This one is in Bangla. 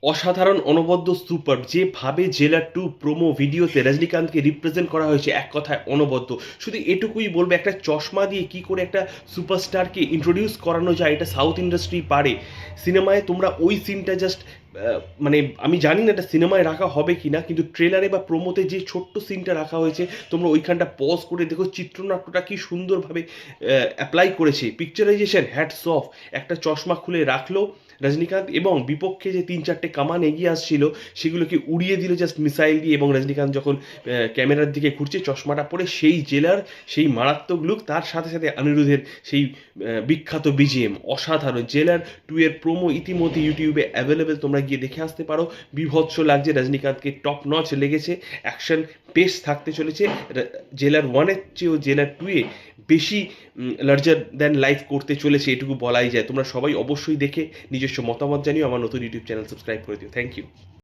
অসাধারণ, অনবদ্য, সুপারব! যেভাবে 'জেলার 2' প্রোমো ভিডিওতে রজনীকান্তকে রিপ্রেজেন্ট করা হয়েছে, এক কথায় অনবদ্য। শুধু এটুকুই বলবো, একটা চশমা দিয়ে কি করে একটা সুপারস্টারকে ইন্ট্রোডিউস করানো যায়, এটা সাউথ ইন্ডাস্ট্রি পারে। সিনেমায় তোমরা ওই সিনটা জাস্ট মানে আমি জানি না এটা সিনেমায় রাখা হবে কিনা, কিন্তু ট্রেলারে বা প্রোমোতে যে ছোট্ট সিনটা রাখা হয়েছে, তোমরা ওইখানটা পজ করে দেখো চিত্রনাট্যটা কি সুন্দরভাবে অ্যাপ্লাই করেছে। Picturisation hats off! একটা চশমা খুলে রাখলো রজনীকান্ত, এবং বিপক্ষে যে ৩-৪টে কামান এগিয়ে আসছিল সেগুলোকে উড়িয়ে দিল জাস্ট মিসাইল দিয়ে, এবং রজনীকান্ত যখন ক্যামেরার দিকে ঘুরছে চশমাটা পরে, সেই জেলার সেই মারাত্মক লুক, তার সাথে সাথে অনিরুদ্ধের সেই বিখ্যাত বিজিএম অসাধারণ। জেলার 2 এর প্রোমো ইতিমধ্যে ইউটিউবে অ্যাভেলেবেল, তোমরা গিয়ে দেখে আসতে পারো। বীভৎস লাগছে, রজনীকান্তকে টপ নচ লেগেছে, অ্যাকশন বেশ থাকতে চলেছে। জেলার 1 এর চেয়েও জেলার 2 এ বেশি লার্জার দ্যান লাইফ করতে চলেছে, এটুকু বলাই যায়। তোমরা সবাই অবশ্যই দেখে নিজস্ব মতামত জানিও। আমার নতুন ইউটিউব চ্যানেল সাবস্ক্রাইব করে দিও। Thank you.